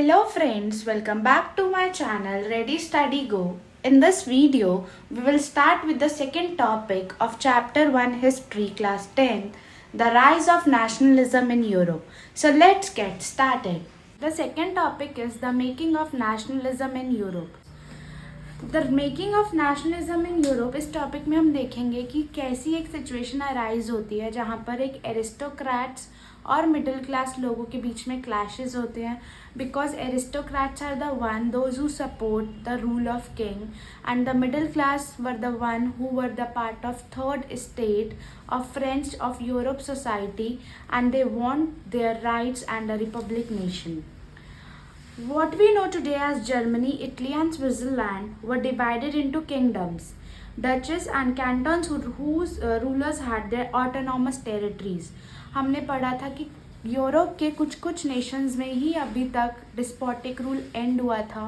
Hello friends, welcome back to my channel Ready Study Go. In this video, we will start with the second topic of chapter 1 History class 10, the rise of nationalism in Europe. So let's get started. The second topic is the making of nationalism in Europe. The making of nationalism in Europe, इस topic में हम देखेंगे कि कैसी एक situation arise होती है जहाँ पर एक एरिस्टोक्रेट्स और मिडिल क्लास लोगों के बीच में क्लैशेस होते हैं, because aristocrats are the one those who support the rule of king and the middle class were the one who were the part of third state of French of Europe society and they want their rights and a republic nation. What we know today as Germany, Italy and Switzerland were divided into kingdoms, duchies and cantons whose rulers had their autonomous territories. हमने पढ़ा था कि Europe के कुछ Nations में ही अभी तक despotic rule and हुआ था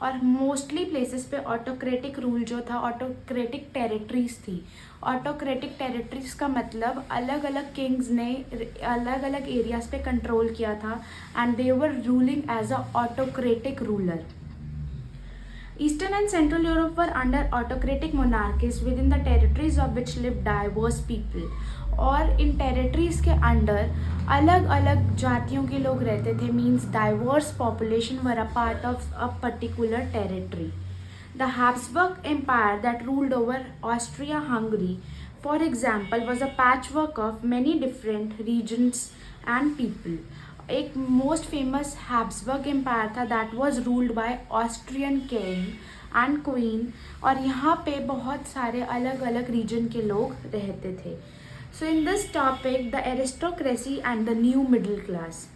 और मोस्टली प्लेसेस पे ऑटोक्रेटिक रूल जो था, ऑटोक्रेटिक टेरिटरीज थी. ऑटोक्रेटिक टेरिटरीज का मतलब अलग अलग किंग्स ने अलग अलग एरियाज पे कंट्रोल किया था and they were ruling as a autocratic ruler. Eastern and Central Europe were under autocratic monarchies within the territories of which lived diverse people. और इन टेरिटरीज के अंडर अलग अलग जातियों के लोग रहते थे, means diverse population were a part of a particular territory. The Habsburg Empire that ruled over Austria-Hungary, for example, was a patchwork of many different regions and people. एक मोस्ट फेमस हैब्सबर्ग एम्पायर था that was ruled by Austrian king and queen, और यहाँ पे बहुत सारे अलग अलग reason के लोग रहते थे. So in this topic the aristocracy and the new middle class.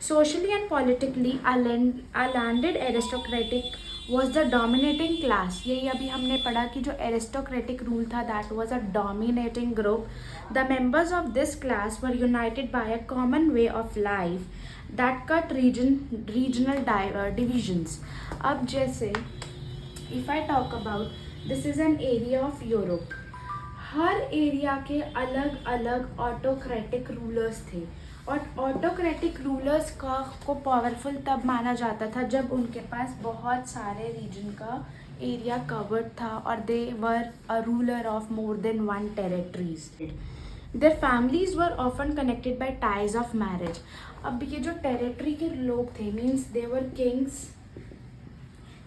Socially and politically a landed aristocratic was the dominating class. यही अभी हमने पढ़ा कि जो एरिस्टोक्रेटिक रूल था that was a dominating group. The members of this class were united by a common way of life that cut regional divisions. अब जैसे if I talk about this is an area of Europe, हर area के अलग अलग autocratic rulers थे और autocratic rulers को powerful तब माना जाता था जब उनके पास बहुत सारे रीजन का एरिया कवर्ड था और they were a ruler of more than one territories. Their families were often connected by ties of marriage. अब ये जो टेरिटरी के लोग थे, मीन्स दे वर किंग्स,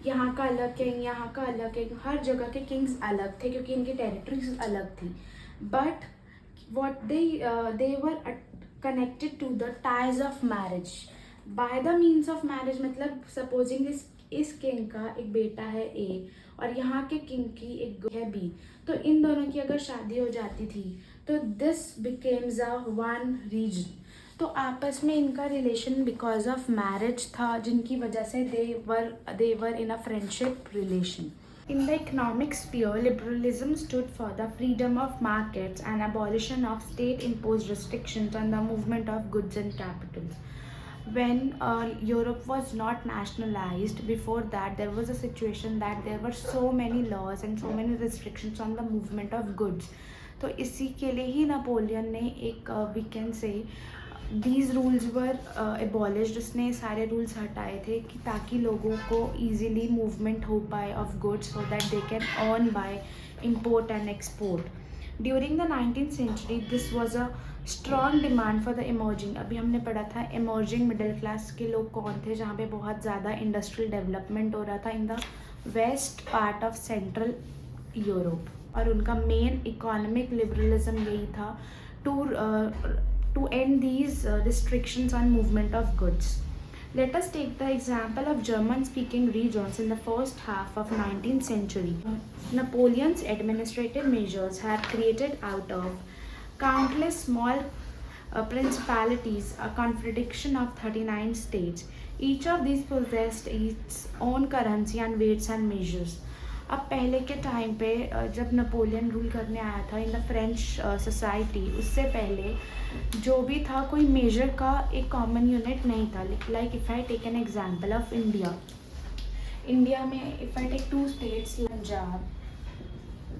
यहाँ का अलग किंग, यहाँ का अलग किंग, हर जगह के किंग्स अलग थे क्योंकि इनकी टेरिटरीज अलग थी. But what they were connected to the ties of marriage. by the means of marriage मतलब सपोजिंग इस किंग का एक बेटा है A और यहाँ के किंग की एक है B, तो इन दोनों की अगर शादी हो जाती थी तो this becomes a one region. तो आपस में इनका रिलेशन बिकॉज ऑफ मैरिज था जिनकी वजह से they were in a friendship relation. In the economic sphere, liberalism stood for the freedom of markets and abolition of state-imposed restrictions on the movement of goods and capitals. When Europe was not nationalized, before that there was a situation that there were so many laws and so many restrictions on the movement of goods. तो इसी के लिए ही Napoleon ने एक we can say these rules were abolished. उसने सारे rules हटाए थे कि ताकि लोगों को ईजीली मूवमेंट हो पाए of goods so that they can earn by import and export. During the 19th century this was a strong demand for the emerging. अभी हमने पढ़ा था इमर्जिंग मिडिल क्लास के लोग कौन थे, जहाँ पे बहुत ज़्यादा इंडस्ट्रियल डेवलपमेंट हो रहा था in the west part of central Europe, और उनका मेन इकोनॉमिक लिबरलिज्म यही था to end these restrictions on movement of goods. Let us take the example of German-speaking regions in the first half of 19th century. Napoleon's administrative measures had created out of countless small principalities a confederation of 39 states. Each of these possessed its own currency and weights and measures. अब पहले के time पे जब Napoleon rule करने आया था in the French society, उससे पहले जो भी था कोई मेजर का एक कॉमन यूनिट नहीं था. Like if I take an example of India में if I take two states Punjab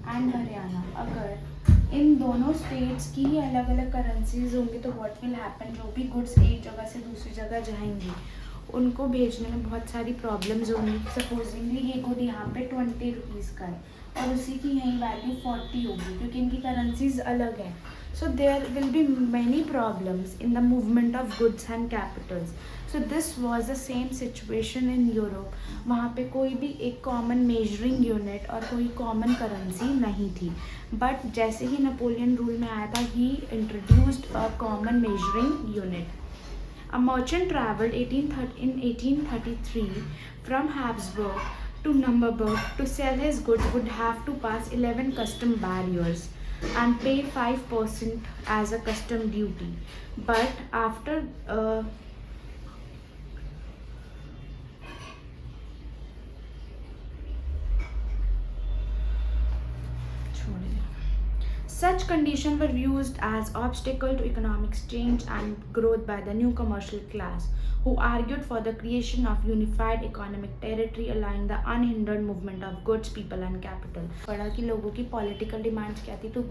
and Haryana, अगर इन दोनों स्टेट्स की अलग अलग करेंसीज होंगी तो व्हाट विल हैपन, जो भी गुड्स एक जगह से दूसरी जगह जाएंगी उनको भेजने में बहुत सारी प्रॉब्लम्स होंगी। सपोजिंगली ये गुड यहाँ पे 20 रुपीज़ का है और उसी की यहीं वैल्यू 40 होगी क्योंकि इनकी करेंसीज अलग हैं। So there will be many problems in the movement of goods and capitals. So this was the same situation in Europe. वहाँ पे कोई भी एक कॉमन मेजरिंग यूनिट और कोई कॉमन करेंसी नहीं थी। बट जैसे ही नेपोलियन रूल में आया था, he introduced a common measuring unit. A merchant travelled in 1833 from Habsburg to Nuremberg to sell his goods would have to pass 11 custom barriers and pay 5% as a custom duty. But after such conditions were used as obstacle to economic change and growth by the new commercial class, who argued for the creation of unified economic territory allowing the unhindered movement of goods, people and capital. पढ़ा कि लोगों की political demands क्या थी to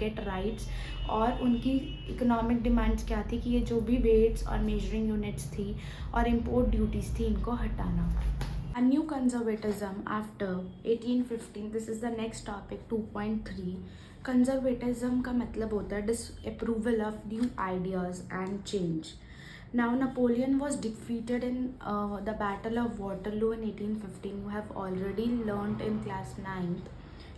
get rights, और उनकी economic demands क्या थी कि ये जो भी weights और measuring units थी और import duties थी इनको हटाना. A new conservatism after 1815. This is the next topic 2.3. Conservatism का मतलब होता है disapproval of new ideas and change. Now Napoleon was defeated in the Battle of Waterloo in 1815. You have already learnt in class 9th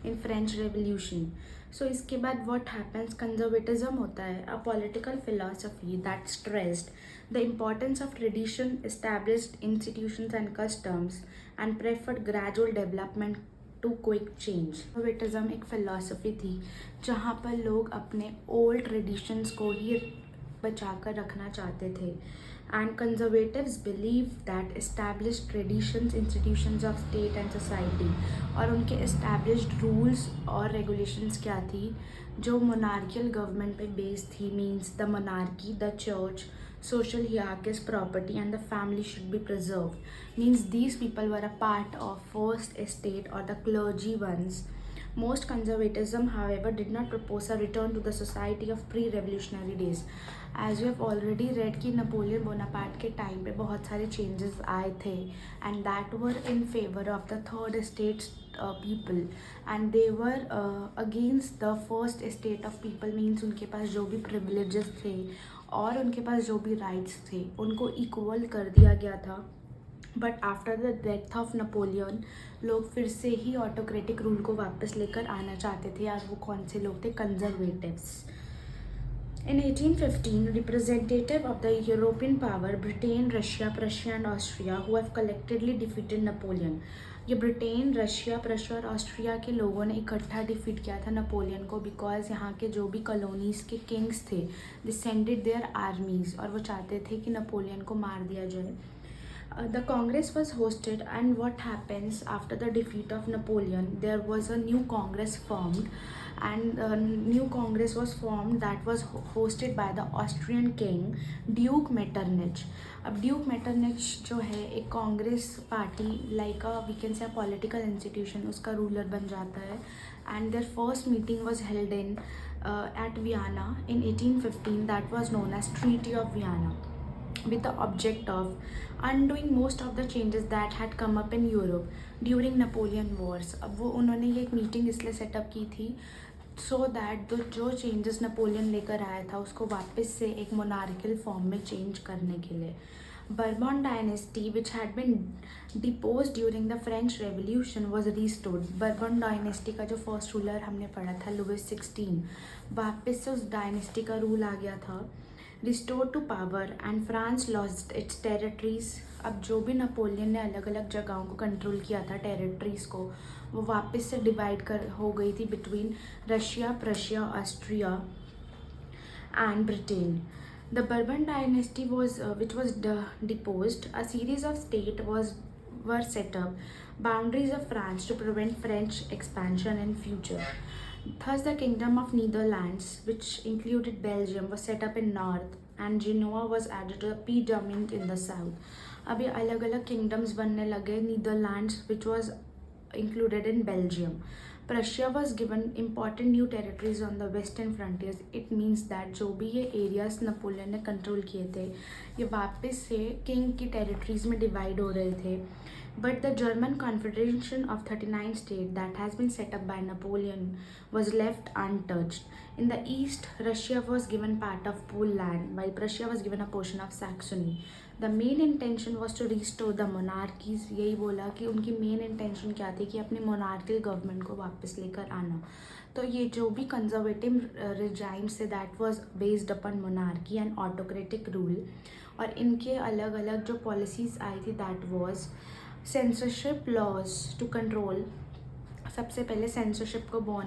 in French Revolution. So इसके बाद what happens? Conservatism होता है a political philosophy that stressed the importance of tradition, established institutions and customs, and preferred gradual development to quick change. Conservatism एक philosophy थी जहाँ पर लोग अपने ओल्ड ट्रेडिशंस को ही बचा कर रखना चाहते थे. And conservatives believe that established traditions, institutions of state and society, और उनके एस्टैब्लिश्ड रूल्स और रेगुलेशंस क्या थी जो मोनार्कियल गवर्नमेंट पे बेस्ड थी. Means the monarchy, the church, social hierarchies, property and the family should be preserved. Means these people were a part of first estate or the clergy ones. Most conservatism, however, did not propose a return to the society of pre-revolutionary days. As you have already read कि Napoleon Bonaparte के time पे बहुत सारे changes आए थे and that were in favor of the third estate people and they were against the first estate of people. Means उनके पास जो भी privileges थे और उनके पास जो भी राइट्स थे उनको इक्वल कर दिया गया था. But after the death of Napoleon लोग फिर से ही ऑटोक्रेटिक रूल को वापस लेकर आना चाहते थे. और वो कौन से लोग थे? Conservatives. In 1815, representative of the European power, Britain, Russia, Prussia and Austria, who have collectively defeated Napoleon. ये ब्रिटेन, रशिया, प्रशिया और ऑस्ट्रिया के लोगों ने इकट्ठा डिफीट किया था नेपोलियन को बिकॉज यहाँ के जो भी कॉलोनीज़ के किंग्स थे दे सेंडेड देयर आर्मीज़ और वो चाहते थे कि नेपोलियन को मार दिया जाए. The Congress was hosted, and what happens after the defeat of Napoleon? There was a new Congress formed, and a new Congress was formed that was hosted by the Austrian King Duke Metternich. अब Duke Metternich जो है एक Congress party like a we can say a political institution उसका ruler बन जाता है. And their first meeting was held in at Vienna in 1815 that was known as Treaty of Vienna, with the object of undoing most of the changes that had come up in Europe during Napoleon Wars. अब वो उन्होंने ये एक meeting इसलिए setup की थी so that जो changes Napoleon लेकर आया था उसको वापस से एक मोनार्कियल फॉर्म में चेंज करने के लिए. Bourbon dynasty, which had been deposed during the French Revolution, was restored. Bourbon dynasty का जो फर्स्ट रूलर हमने पढ़ा था लुइस 16, वापस से उस डायनेस्टी का रूल आ गया था. Restored to power and France lost its territories. अब जो भी नेपोलियन ने अलग अलग जगहों को कंट्रोल किया था टेरिटरीज़ को वो वापस से डिवाइड कर हो गई थी between Russia, Prussia, Austria and Britain. The Bourbon dynasty which was deposed. A series of states were set up, boundaries of France to prevent French expansion in future. Thus, the Kingdom of Netherlands, which included Belgium, was set up in north, and Genoa was added to the Piedmont in the south. अभी अलग अलग kingdoms बनने लगे. Netherlands, which was included in Belgium. Prussia was given important new territories on the western frontiers. It means that जो भी ये areas Napoleon ने control किए थे ये वापस से किंग की टेरिटरीज में डिवाइड हो रहे थे. But the German Confederation of 39 states that has been set up by Napoleon was left untouched. In the east, Russia was given part of Poland, while Prussia was given a portion of Saxony. The main intention was to restore the monarchies. यही बोला कि उनकी main intention क्या थी कि अपनी monarchial government को वापस लेकर आना. तो ये जो भी कंजर्वेटिव रिजाइम से that was based upon monarchy and autocratic rule, और इनके अलग अलग जो पॉलिसीज़ आई थी that was censorship laws to control. सबसे पहले सेंसरशिप को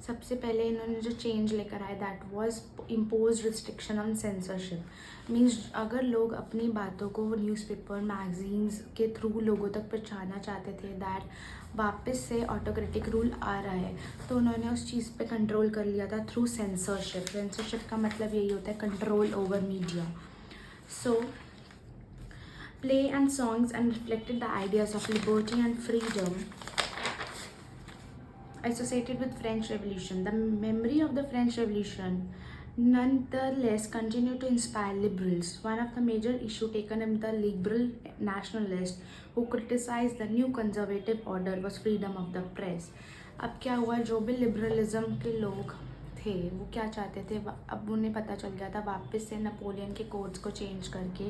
सबसे पहले इन्होंने जो चेंज लेकर आए that was impose restriction on censorship. Means अगर लोग अपनी बातों को न्यूज़पेपर मैगजीन्स के थ्रू लोगों तक पहुंचाना चाहते थे दैट वापस से ऑटोक्रेटिक रूल आ रहा है, तो उन्होंने उस चीज़ पे कंट्रोल कर लिया था थ्रू सेंसरशिप. सेंसरशिप का मतलब यही होता है control over media. So play and songs and reflected the ideas of liberty and freedom associated with French Revolution. The memory of the French Revolution nonetheless continued to inspire liberals. One of the major issues taken in the liberal nationalists who criticized the new conservative order was freedom of the press. अब क्या हुआ, जो भी liberalism के लोग थे वो क्या चाहते थे, अब उन्हें पता चल गया था वापस से नेपोलियन के कोड्स को चेंज करके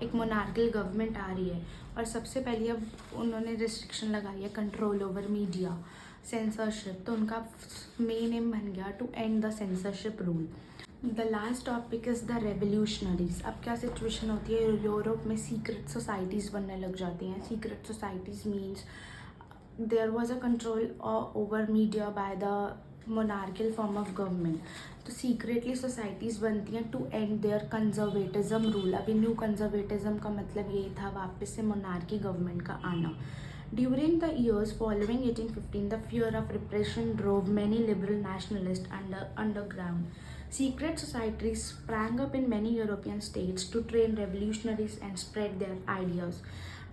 एक मोनार्कियल गवर्नमेंट आ रही है, और सबसे पहले अब उन्होंने रिस्ट्रिक्शन लगाई है कंट्रोल ओवर मीडिया, सेंसरशिप. तो उनका मेन एम बन गया to end the censorship rule. The last topic is the revolutionaries. अब क्या सिचुएशन होती है, यूरोप में सीक्रेट सोसाइटीज़ बनने लग जाती हैं. Secret societies means there was a control over media by the monarchial form of government. तो सीक्रेटली सोसाइटीज़ बनती हैं to end their conservatism rule. अभी न्यू कंजर्वेटिज्म का मतलब यही था वापस से मोनार्की गवर्नमेंट का आना. During the years following 1815, the fear of repression drove many liberal nationalists underground. Secret societies sprang up in many European states to train revolutionaries and spread their ideas.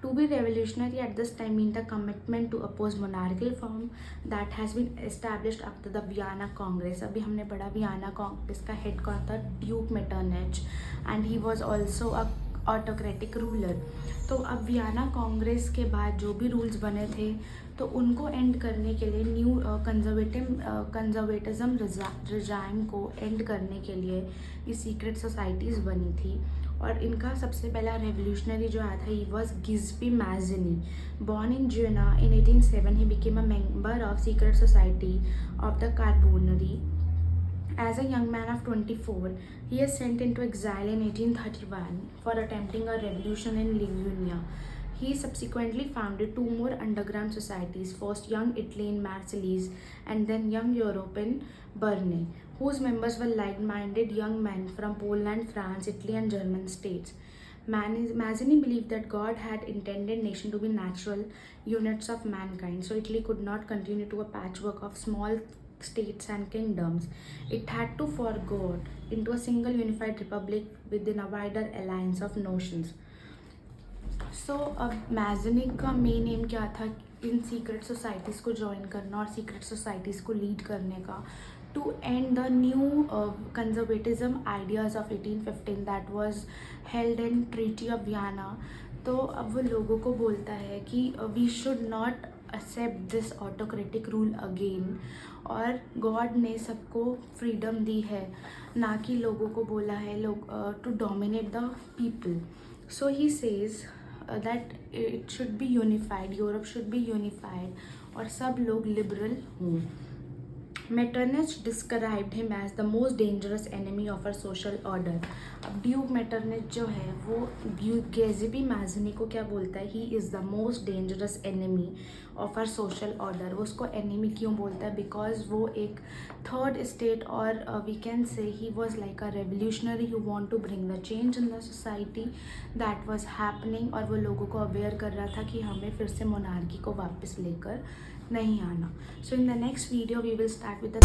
To be revolutionary at this time meant a commitment to oppose monarchical form that has been established after the Vienna Congress. अभी हमने पढ़ा Vienna Congress का head कौन था, Duke Metternich, and he was also a autocratic ruler. तो अब Vienna Congress के बाद जो भी रूल्स बने थे तो उनको एंड करने के लिए न्यू कंजर्वेटिज्म रिजाइम को एंड करने के लिए ये सीक्रेट सोसाइटीज़ बनी थी. और इनका सबसे पहला रेवोल्यूशनरी जो आया था he was Giuseppe Mazzini. Born in Genoa in 1807, he became a member of secret society of the Carbonari. As a young man of 24, he is sent into exile in 1831 for attempting a revolution in Lithuania. He subsequently founded two more underground societies, first Young Italy in Marseilles and then Young Europe in Berne, whose members were like-minded young men from Poland, France, Italy and German states. Mazzini believed that God had intended nation to be natural units of mankind, so Italy could not continue to a patchwork of small states and kingdoms. It had to forgo into a single unified republic within a wider alliance of notions. So अब Mazzini का main aim क्या था, इन secret societies को join करना और secret societies को lead करने का, to end the new conservatism ideas of 1815 that was held in treaty of Vienna. तो अब वो लोगों को बोलता है कि we should not accept this autocratic rule again, और गॉड ने सबको फ्रीडम दी है, ना कि लोगों को बोला है लोग to dominate the people. So he says that it should be unified, Europe should be unified और सब लोग लिबरल हों. Metternich described him as the most dangerous enemy of our social order. अब ड्यूक मेटरनिच जो है वो Giuseppe Mazzini को क्या बोलता है, he is the most dangerous enemy of our social order. वो उसको एनिमी क्यों बोलता है, बिकॉज वो एक थर्ड स्टेट, और we can say he was like a revolutionary who want to bring the change in the society that was happening. और वो लोगों को अवेयर कर रहा था कि हमें फिर से मोनार्की को वापस लेकर नहीं आना. So in the next video we will start with the